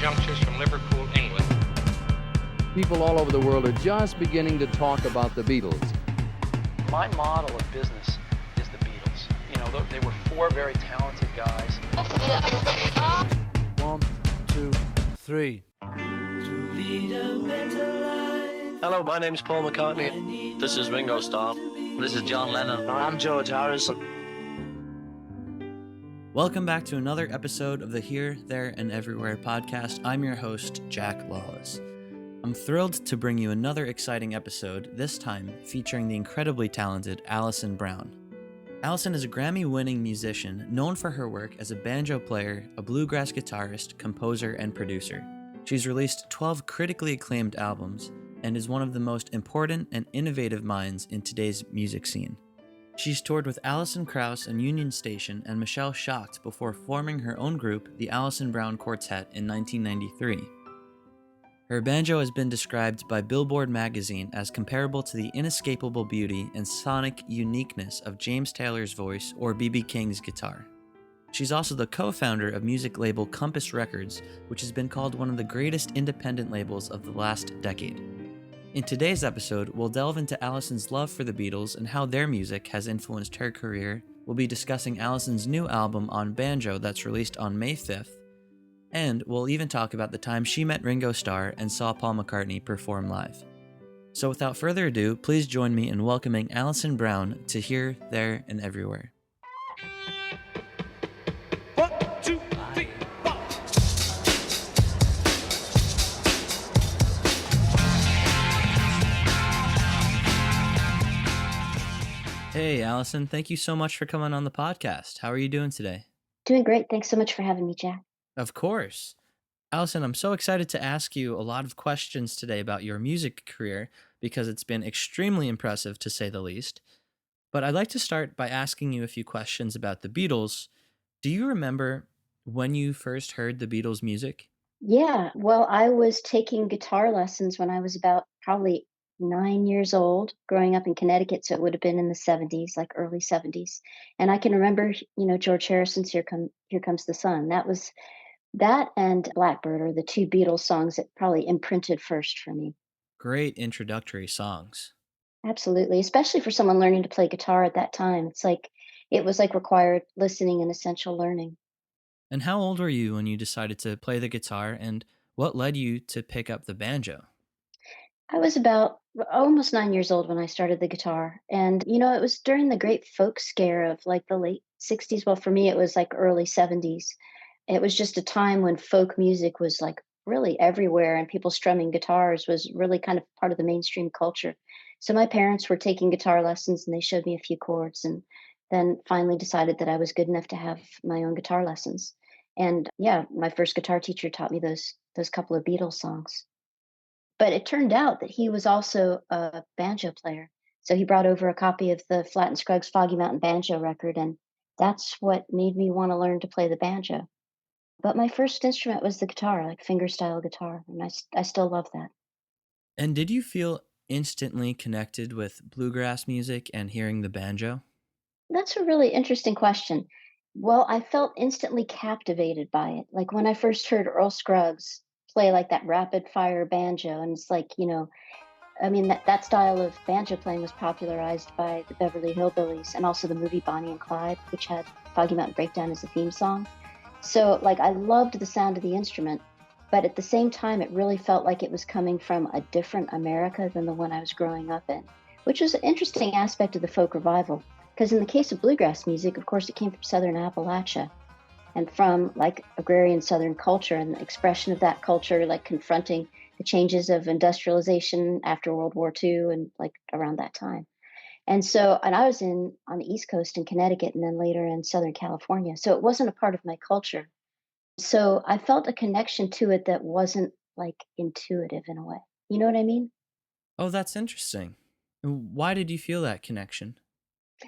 youngsters from Liverpool, England. People all over the world are just beginning to talk about the Beatles. My model of business is the Beatles. You know, they were four very talented guys. 1, 2, 3. Hello, my name's Paul McCartney. This is Ringo Starr. This is John Lennon. I'm George Harrison. Welcome back to another episode of the Here, There, and Everywhere podcast. I'm your host, Jack Lawless. I'm thrilled to bring you another exciting episode, this time featuring the incredibly talented Alison Brown. Alison is a Grammy-winning musician known for her work as a banjo player, a bluegrass guitarist, composer, and producer. She's released 12 critically acclaimed albums and is one of the most important and innovative minds in today's music scene. She's toured with Alison Krauss and Union Station and Michelle Schacht before forming her own group, the Alison Brown Quartet, in 1993. Her banjo has been described by Billboard magazine as comparable to the inescapable beauty and sonic uniqueness of James Taylor's voice or B.B. King's guitar. She's also the co-founder of music label Compass Records, which has been called one of the greatest independent labels of the last decade. In today's episode, we'll delve into Alison's love for the Beatles and how their music has influenced her career. We'll be discussing Alison's new album on banjo that's released on May 5th, and we'll even talk about the time she met Ringo Starr and saw Paul McCartney perform live. So without further ado, please join me in welcoming Alison Brown to Here, There, and Everywhere. Hey, Alison, thank you so much for coming on the podcast. How are you doing today? Doing great. Thanks so much for having me, Jack. Of course. Alison, I'm so excited to ask you a lot of questions today about your music career because it's been extremely impressive, to say the least. But I'd like to start by asking you a few questions about the Beatles. Do you remember when you first heard the Beatles' music? Yeah, well, I was taking guitar lessons when I was about probably 9 years old, growing up in Connecticut. So it would have been in the 70s, like early 70s. And I can remember, George Harrison's Here Comes the Sun. That and Blackbird are the two Beatles songs that probably imprinted first for me. Great introductory songs. Absolutely, especially for someone learning to play guitar at that time. It was like required listening and essential learning. And how old were you when you decided to play the guitar, and what led you to pick up the banjo? I was about almost 9 years old when I started the guitar. And, it was during the great folk scare of like the late 60s. Well, for me, it was like early 70s. It was just a time when folk music was like really everywhere, and people strumming guitars was really kind of part of the mainstream culture. So my parents were taking guitar lessons and they showed me a few chords, and then finally decided that I was good enough to have my own guitar lessons. And yeah, my first guitar teacher taught me those couple of Beatles songs. But it turned out that he was also a banjo player. So he brought over a copy of the Flatt and Scruggs Foggy Mountain Banjo record, and that's what made me want to learn to play the banjo. But my first instrument was the guitar, like fingerstyle guitar, and I still love that. And did you feel instantly connected with bluegrass music and hearing the banjo? That's a really interesting question. Well, I felt instantly captivated by it. Like when I first heard Earl Scruggs play like that rapid fire banjo, and it's like, that style of banjo playing was popularized by the Beverly Hillbillies and also the movie Bonnie and Clyde, which had Foggy Mountain Breakdown as the theme song. So like I loved the sound of the instrument, but at the same time, it really felt like it was coming from a different America than the one I was growing up in, which was an interesting aspect of the folk revival. Because in the case of bluegrass music, of course, it came from Southern Appalachia and from like agrarian Southern culture and the expression of that culture, like confronting the changes of industrialization after World War II and like around that time. And I was on the East Coast in Connecticut and then later in Southern California. So it wasn't a part of my culture. So I felt a connection to it that wasn't like intuitive in a way. You know what I mean? Oh, that's interesting. Why did you feel that connection?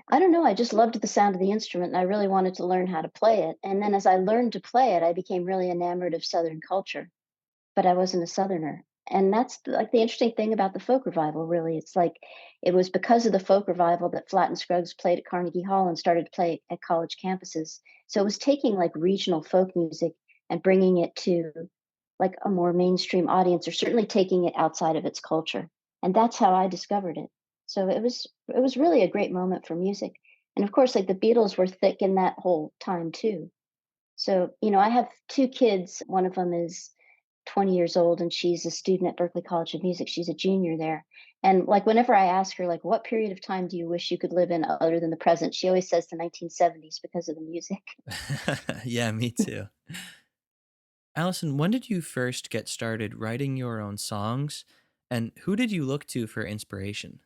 I don't know. I just loved the sound of the instrument and I really wanted to learn how to play it. And then as I learned to play it, I became really enamored of Southern culture, but I wasn't a Southerner. And that's like the interesting thing about the folk revival, really. It's like it was because of the folk revival that Flatt and Scruggs played at Carnegie Hall and started to play at college campuses. So it was taking like regional folk music and bringing it to like a more mainstream audience, or certainly taking it outside of its culture. And that's how I discovered it. So it was really a great moment for music. And of course, like the Beatles were thick in that whole time too. So, I have two kids. One of them is 20 years old and she's a student at Berklee College of Music. She's a junior there. And like whenever I ask her, like, what period of time do you wish you could live in other than the present? She always says the 1970s because of the music. Yeah, me too. Allison, when did you first get started writing your own songs? And who did you look to for inspiration?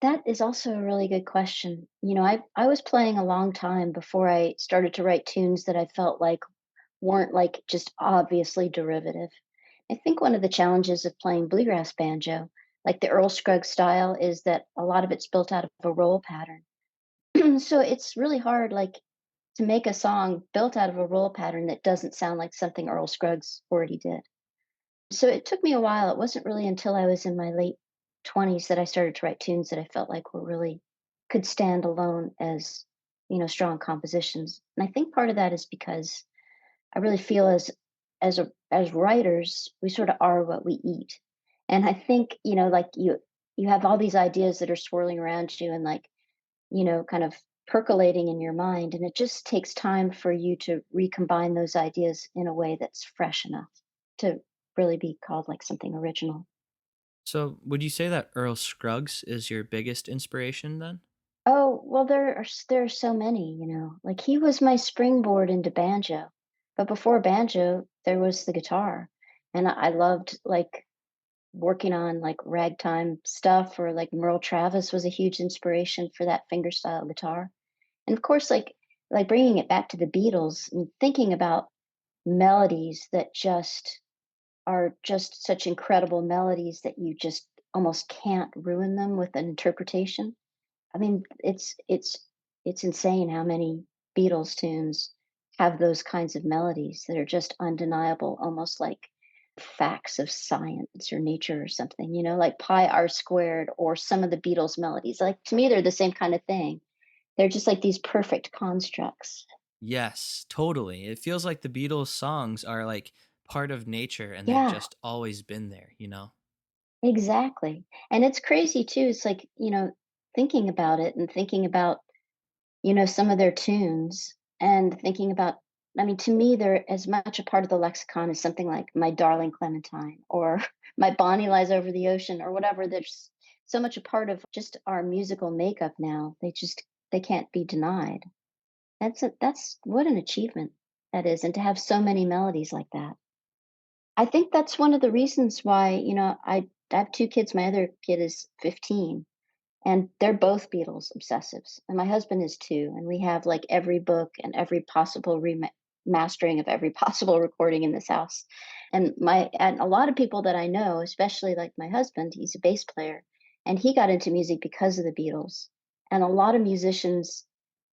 That is also a really good question. I was playing a long time before I started to write tunes that I felt like weren't like just obviously derivative. I think one of the challenges of playing bluegrass banjo, like the Earl Scruggs style, is that a lot of it's built out of a roll pattern. So it's really hard, like, to make a song built out of a roll pattern that doesn't sound like something Earl Scruggs already did. So it took me a while. It wasn't really until I was in my late 20s that I started to write tunes that I felt like were really could stand alone as, strong compositions. And I think part of that is because I really feel as writers, we sort of are what we eat. And I think, like you have all these ideas that are swirling around you and like, kind of percolating in your mind. And it just takes time for you to recombine those ideas in a way that's fresh enough to really be called like something original. So, would you say that Earl Scruggs is your biggest inspiration then? Oh, well, there are so many, like he was my springboard into banjo. But before banjo, there was the guitar. And I loved like working on like ragtime stuff, or like Merle Travis was a huge inspiration for that fingerstyle guitar. And of course, like bringing it back to the Beatles and thinking about melodies that just are just such incredible melodies that you just almost can't ruin them with an interpretation. I mean, it's insane how many Beatles tunes have those kinds of melodies that are just undeniable, almost like facts of science or nature or something, like pi r squared or some of the Beatles melodies. Like to me, they're the same kind of thing. They're just like these perfect constructs. Yes, totally. It feels like the Beatles songs are like part of nature and they've Yeah, just always been there? exactly. And it's crazy too. It's like, thinking about it and thinking about, some of their tunes and thinking about, I mean, to me, they're as much a part of the lexicon as something like My Darling Clementine or My Bonnie Lies Over the Ocean or whatever. There's so much a part of just our musical makeup now. They can't be denied. That's what an achievement that is. And to have so many melodies like that. I think that's one of the reasons why, I have two kids. My other kid is 15 and they're both Beatles obsessives. And my husband is too. And we have like every book and every possible mastering of every possible recording in this house. And a lot of people that I know, especially like my husband, he's a bass player and he got into music because of the Beatles. And a lot of musicians,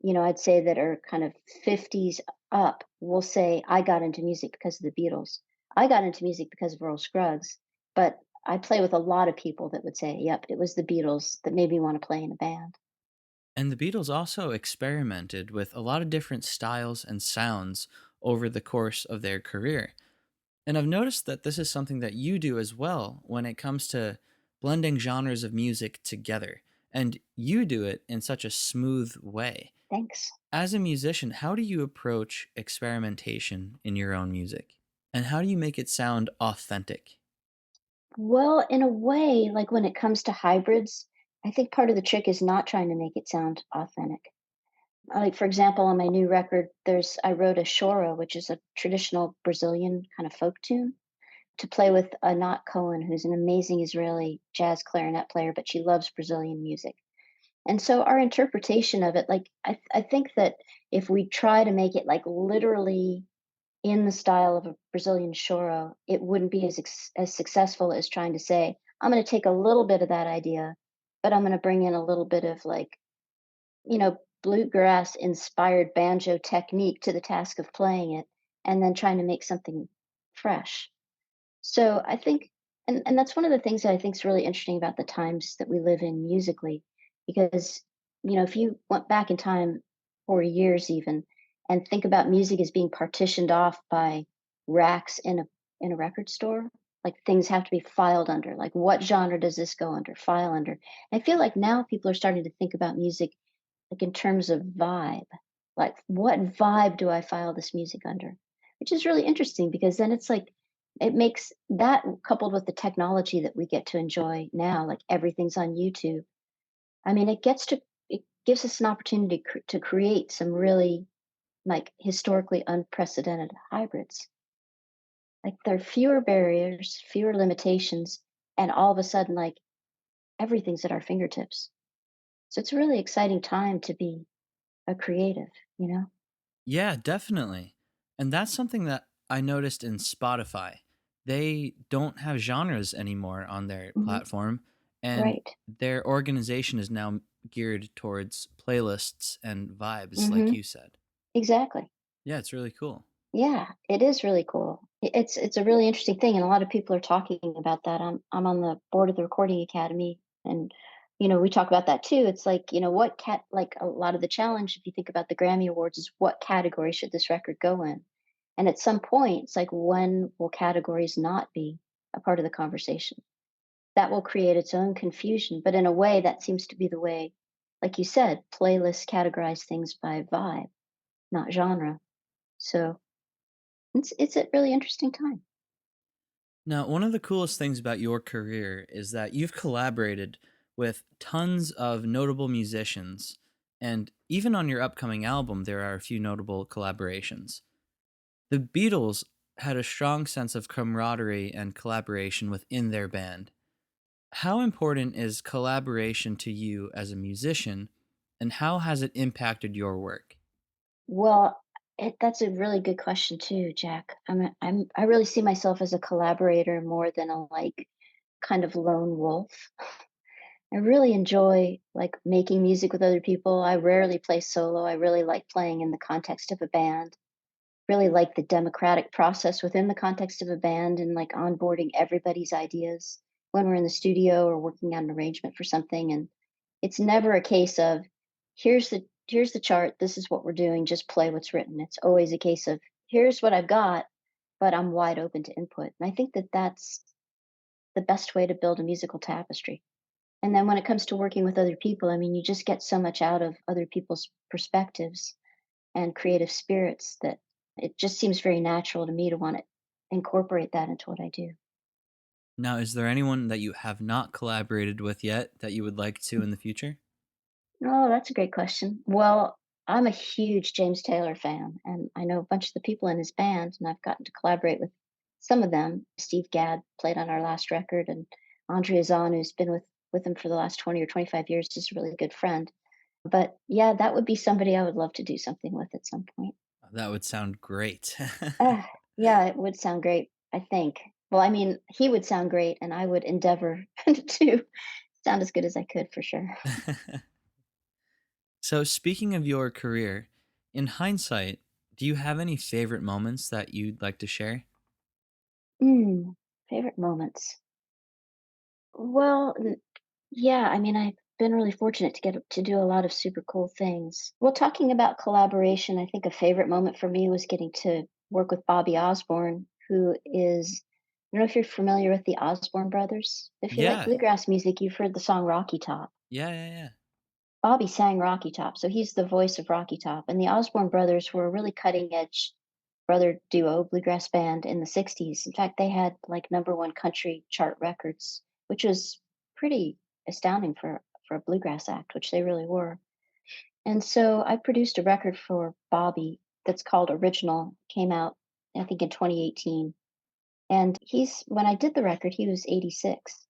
I'd say that are kind of 50s up will say, I got into music because of the Beatles. I got into music because of Earl Scruggs. But I play with a lot of people that would say, "Yep, it was the Beatles that made me wanna play in a band." And the Beatles also experimented with a lot of different styles and sounds over the course of their career. And I've noticed that this is something that you do as well when it comes to blending genres of music together. And you do it in such a smooth way. Thanks. As a musician, how do you approach experimentation in your own music? And how do you make it sound authentic? Well, in a way, like, when it comes to hybrids, I think part of the trick is not trying to make it sound authentic. Like, for example, on my new record, I wrote a choro, which is a traditional Brazilian kind of folk tune, to play with Anat Cohen, who's an amazing Israeli jazz clarinet player, but she loves Brazilian music. And so our interpretation of it, like, I think that if we try to make it, like, literally in the style of a Brazilian choro, it wouldn't be as successful as trying to say, "I'm gonna take a little bit of that idea, but I'm gonna bring in a little bit of, like, bluegrass-inspired banjo technique to the task of playing it," and then trying to make something fresh. So I think and that's one of the things that I think is really interesting about the times that we live in musically, because, if you went back in time 40 years even and think about music as being partitioned off by racks in in a record store. Like things have to be filed under. Like what genre does this go under? File under. I feel like now people are starting to think about music like in terms of vibe. Like what vibe do I file this music under? Which is really interesting because then it's like it makes that coupled with the technology that we get to enjoy now, like everything's on YouTube. I mean, it gives us an opportunity to create some really like historically unprecedented hybrids. Like there are fewer barriers, fewer limitations, and all of a sudden, like everything's at our fingertips. So it's a really exciting time to be a creative, you know? Yeah, definitely. And that's something that I noticed in Spotify. They don't have genres anymore on their Hmm. platform, and Right. their organization is now geared towards playlists and vibes, like Hmm. you said. Exactly. Yeah, it's really cool. Yeah, it is really cool. It's a really interesting thing, and a lot of people are talking about that. I'm on the board of the Recording Academy, and we talk about that too. It's like what like a lot of the challenge, if you think about the Grammy Awards, is what category should this record go in? And at some point, it's like when will categories not be a part of the conversation? That will create its own confusion, but in a way, that seems to be the way, like you said, playlists categorize things by vibe, not genre. So it's a really interesting time. Now, one of the coolest things about your career is that you've collaborated with tons of notable musicians, and even on your upcoming album, there are a few notable collaborations. The Beatles had a strong sense of camaraderie and collaboration within their band. How important is collaboration to you as a musician, and how has it impacted your work? Well, that's a really good question too, Jack. I really see myself as a collaborator more than a like kind of lone wolf. I really enjoy like making music with other people. I rarely play solo. I really like playing in the context of a band. Really like the democratic process within the context of a band and like onboarding everybody's ideas when we're in the studio or working on an arrangement for something. And it's never a case of here's the chart, this is what we're doing, just play what's written. It's always a case of here's what I've got, but I'm wide open to input. And I think that that's the best way to build a musical tapestry. And then when it comes to working with other people, I mean, you just get so much out of other people's perspectives and creative spirits that it just seems very natural to me to want to incorporate that into what I do. Now, is there anyone that you have not collaborated with yet that you would like to in the future? Oh, that's a great question. Well, I'm a huge James Taylor fan, and I know a bunch of the people in his band, and I've gotten to collaborate with some of them. Steve Gadd played on our last record, and Andrea Zahn, who's been with him for the last 20 or 25 years, is a really good friend. But yeah, that would be somebody I would love to do something with at some point. That would sound great. Uh, yeah, it would sound great, I think. Well, I mean, he would sound great, and I would endeavor to sound as good as I could for sure. So, speaking of your career, in hindsight, do you have any favorite moments that you'd like to share? Favorite moments. Well, yeah, I mean, I've been really fortunate to get to do a lot of super cool things. Well, talking about collaboration, I think a favorite moment for me was getting to work with Bobby Osborne, who is, I don't know if you're familiar with the Osborne brothers. If you like Yeah, bluegrass music, you've heard the song Rocky Top. yeah. Bobby sang Rocky Top, so he's the voice of Rocky Top. And the Osborne brothers were a really cutting edge brother duo bluegrass band in the 60s. In fact, they had like number one country chart records, which was pretty astounding for a bluegrass act, which they really were. And so I produced a record for Bobby that's called Original, came out I think in 2018. And he's when I did the record, he was 86.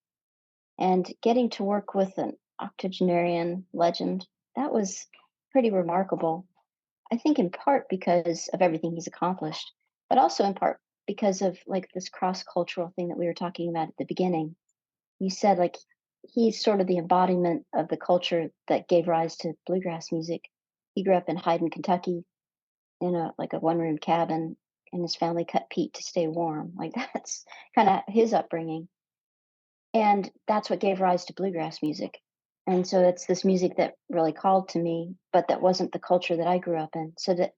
And getting to work with an octogenarian legend, that was pretty remarkable. I think in part because of everything he's accomplished, but also in part because of like this cross-cultural thing that we were talking about at the beginning. You said like he's sort of the embodiment of the culture that gave rise to bluegrass music. He grew up in Hyden, Kentucky, in a like a one-room cabin, and his family cut peat to stay warm. Like that's kind of his upbringing. And that's what gave rise to bluegrass music. And so it's this music that really called to me, but that wasn't the culture that I grew up in. So that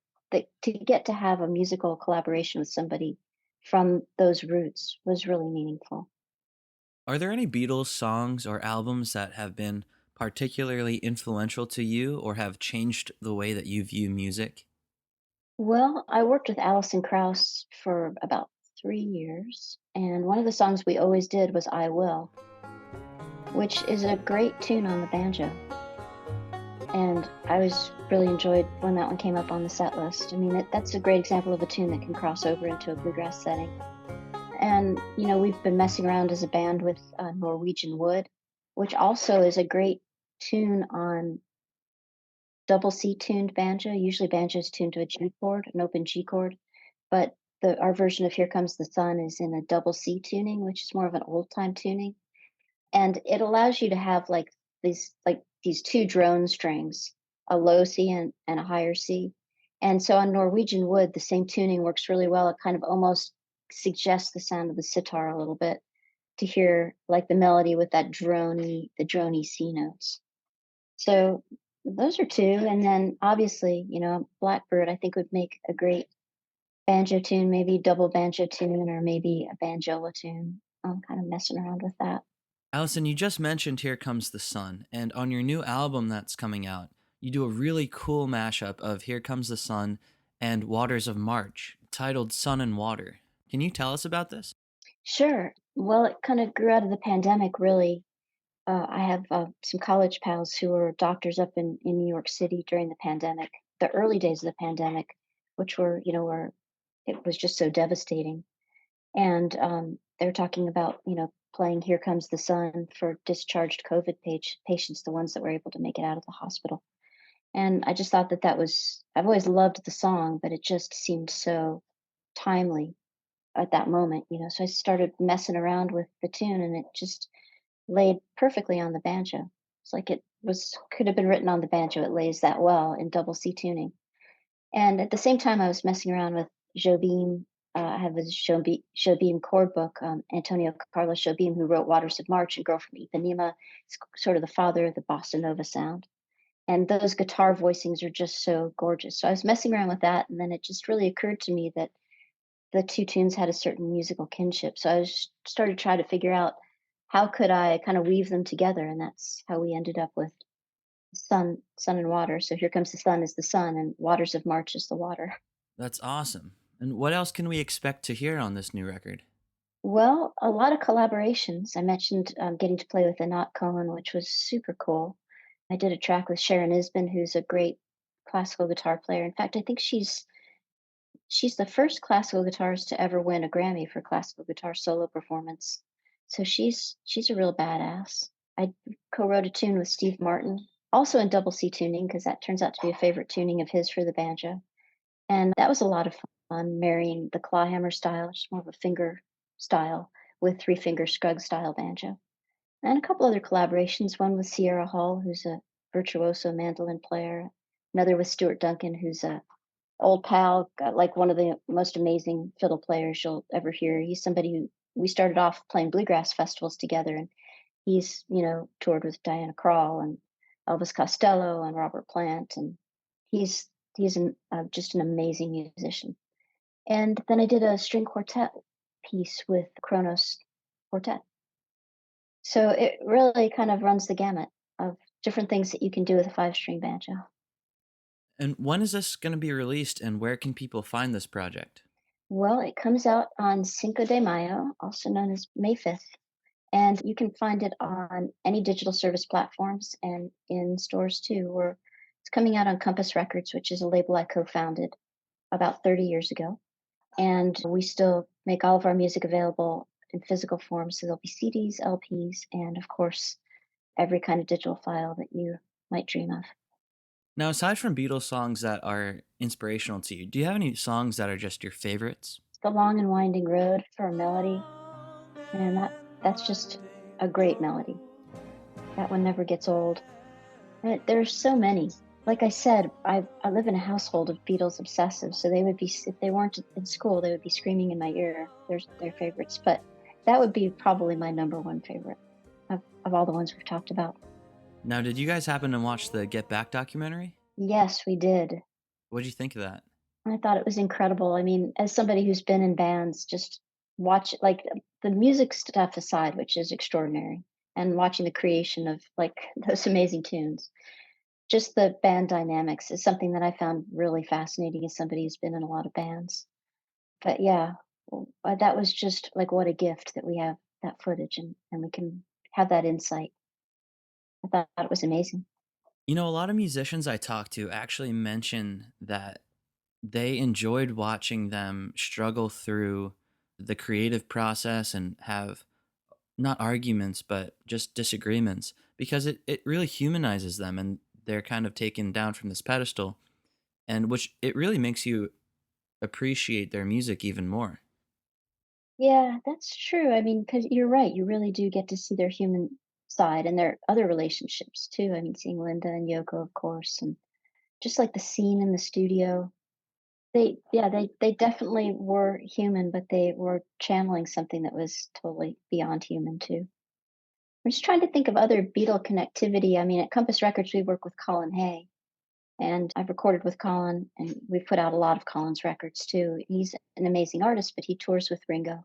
to get to have a musical collaboration with somebody from those roots was really meaningful. Are there any Beatles songs or albums that have been particularly influential to you or have changed the way that you view music? Well, I worked with Alison Krauss for about 3 years, and one of the songs we always did was I Will, which is a great tune on the banjo. And I was really enjoyed when that one came up on the set list. I mean, that's a great example of a tune that can cross over into a bluegrass setting. And, we've been messing around as a band with Norwegian Wood, which also is a great tune on double C tuned banjo. Usually banjo is tuned to a G chord, an open G chord, but our version of Here Comes the Sun is in a double C tuning, which is more of an old time tuning. And it allows you to have these two drone strings, a low C and a higher C. And so on Norwegian Wood, the same tuning works really well. It kind of almost suggests the sound of the sitar a little bit to hear like the melody with the drony C notes. So those are two. And then obviously, Blackbird I think would make a great banjo tune, maybe double banjo tune or maybe a banjola tune. I'm kind of messing around with that. Allison, you just mentioned Here Comes the Sun, and on your new album that's coming out, you do a really cool mashup of Here Comes the Sun and Waters of March, titled Sun and Water. Can you tell us about this? Sure. Well, it kind of grew out of the pandemic, really. I have some college pals who were doctors up in New York City during the pandemic, the early days of the pandemic, which where it was just so devastating. And they were talking about, playing Here Comes the Sun for discharged COVID patients, the ones that were able to make it out of the hospital. And I just thought I've always loved the song, but it just seemed so timely at that moment, So I started messing around with the tune and it just laid perfectly on the banjo. It's like could have been written on the banjo. It lays that well in double C tuning. And at the same time, I was messing around with Jobim. I have this Jobim chord book, Antonio Carlos Jobim, who wrote Waters of March and Girl from Ipanema. It's sort of the father of the bossa nova sound. And those guitar voicings are just so gorgeous. So I was messing around with that, and then it just really occurred to me that the two tunes had a certain musical kinship. So started trying to figure out how could I kind of weave them together, and that's how we ended up with sun and water. So Here Comes the Sun is the sun, and Waters of March is the water. That's awesome. And what else can we expect to hear on this new record? Well, a lot of collaborations. I mentioned getting to play with Anat Cohen, which was super cool. I did a track with Sharon Isbin, who's a great classical guitar player. In fact, I think she's the first classical guitarist to ever win a Grammy for classical guitar solo performance. So she's a real badass. I co-wrote a tune with Steve Martin, also in double C tuning, because that turns out to be a favorite tuning of his for the banjo. And that was a lot of fun, marrying the clawhammer style, which is more of a finger style, with three-finger Scruggs style banjo. And a couple other collaborations, one with Sierra Hull, who's a virtuoso mandolin player, another with Stuart Duncan, who's a old pal, like one of the most amazing fiddle players you'll ever hear. He's somebody who we started off playing bluegrass festivals together, and he's toured with Diana Krall and Elvis Costello and Robert Plant, and he's just an amazing musician. And then I did a string quartet piece with Kronos Quartet. So it really kind of runs the gamut of different things that you can do with a five-string banjo. And when is this going to be released, and where can people find this project? Well, it comes out on Cinco de Mayo, also known as May 5th, and you can find it on any digital service platforms and in stores too. It's coming out on Compass Records, which is a label I co-founded about 30 years ago. And we still make all of our music available in physical form. So there'll be CDs, LPs, and of course, every kind of digital file that you might dream of. Now, aside from Beatles songs that are inspirational to you, do you have any songs that are just your favorites? The Long and Winding Road for a melody, and that's just a great melody. That one never gets old. And there's so many. Like I said, I live in a household of Beatles obsessives, so they would be, if they weren't in school, they would be screaming in my ear their favorites. But that would be probably my number one favorite of all the ones we've talked about. Now, did you guys happen to watch the Get Back documentary? Yes, we did. What did you think of that? I thought it was incredible. I mean, as somebody who's been in bands, just watch like the music stuff aside, which is extraordinary, and watching the creation of like those amazing tunes. Just the band dynamics is something that I found really fascinating as somebody who's been in a lot of bands. But yeah, that was just like what a gift that we have that footage and we can have that insight. I thought it was amazing. You know, a lot of musicians I talk to actually mention that they enjoyed watching them struggle through the creative process and have not arguments, but just disagreements because it really humanizes them and they're kind of taken down from this pedestal and which it really makes you appreciate their music even more. Yeah, that's true. I mean, because you're right, you really do get to see their human side and their other relationships too. I mean, seeing Linda and Yoko, of course, and just like the scene in the studio. They definitely were human, but they were channeling something that was totally beyond human too. I'm just trying to think of other Beatle connectivity. I mean, at Compass Records, we work with Colin Hay, and I've recorded with Colin, and we've put out a lot of Colin's records too. He's an amazing artist, but he tours with Ringo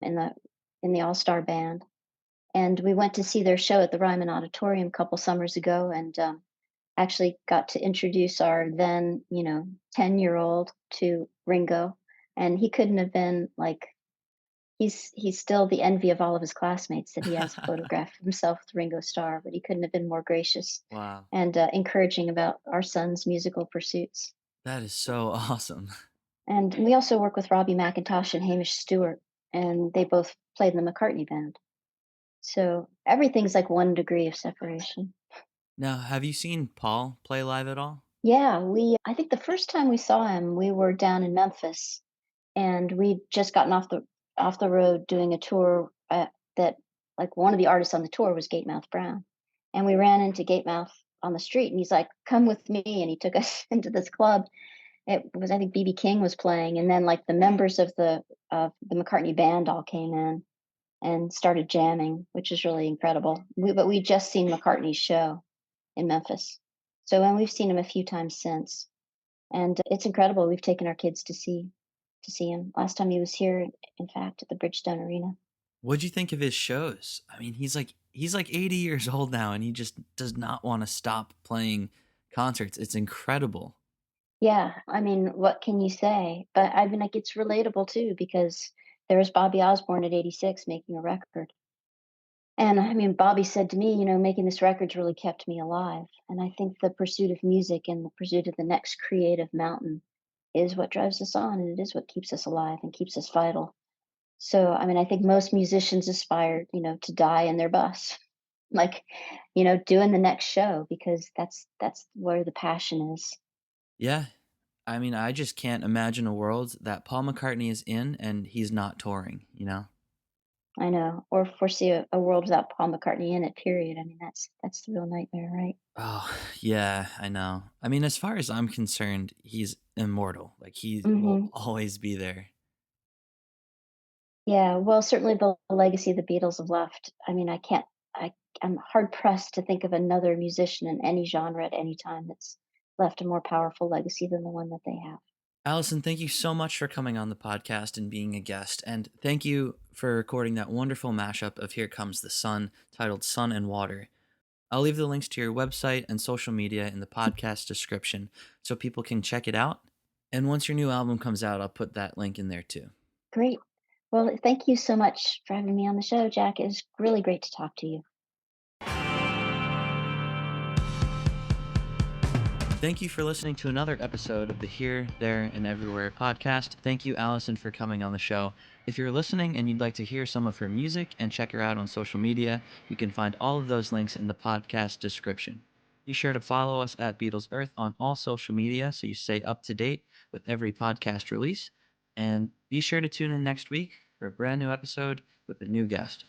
in the All Star Band. And we went to see their show at the Ryman Auditorium a couple summers ago, and actually got to introduce our then 10-year-old to Ringo, and he couldn't have been like he's still the envy of all of his classmates that he has a photograph of himself with Ringo Starr, but he couldn't have been more gracious Wow. and encouraging about our son's musical pursuits. That is so awesome. And we also work with Robbie McIntosh and Hamish Stewart, and they both played in the McCartney band. So everything's like 1 degree of separation. Now, have you seen Paul play live at all? Yeah, I think the first time we saw him, we were down in Memphis and we'd just gotten off the road doing a tour that like one of the artists on the tour was Gatemouth Brown, and we ran into Gatemouth on the street, and he's like, "Come with me," and he took us into this club. It was, I think, BB King was playing, and then like the members of the McCartney band all came in and started jamming, which is really incredible. But we just seen McCartney's show in Memphis, so and we've seen him a few times since, and it's incredible. We've taken our kids to see him. Last time he was here, in fact, at the Bridgestone Arena. What'd you think of his shows? I mean, he's like 80 years old now and he just does not want to stop playing concerts. It's incredible. Yeah, I mean, what can you say? But I mean, like, it's relatable too because there was Bobby Osborne at 86 making a record. And I mean, Bobby said to me, making this record's really kept me alive. And I think the pursuit of music and the pursuit of the next creative mountain is what drives us on, and it is what keeps us alive and keeps us vital. So, I mean, I think most musicians aspire, to die in their bus, like, doing the next show because that's where the passion is. Yeah. I mean, I just can't imagine a world that Paul McCartney is in and he's not touring, you know? I know, or foresee a world without Paul McCartney in it. Period. I mean, that's the real nightmare, right? Oh, yeah, I know. I mean, as far as I'm concerned, he's immortal. Like he will Hmm. always be there. Yeah. Well, certainly the legacy the Beatles have left. I mean, I can't. I'm hard pressed to think of another musician in any genre at any time that's left a more powerful legacy than the one that they have. Allison, thank you so much for coming on the podcast and being a guest. And thank you for recording that wonderful mashup of Here Comes the Sun titled Sun and Water. I'll leave the links to your website and social media in the podcast description so people can check it out. And once your new album comes out, I'll put that link in there too. Great. Well, thank you so much for having me on the show, Jack. It was really great to talk to you. Thank you for listening to another episode of the Here, There, and Everywhere podcast. Thank you, Allison, for coming on the show. If you're listening and you'd like to hear some of her music and check her out on social media, you can find all of those links in the podcast description. Be sure to follow us at Beatles Earth on all social media so you stay up to date with every podcast release. And be sure to tune in next week for a brand new episode with a new guest.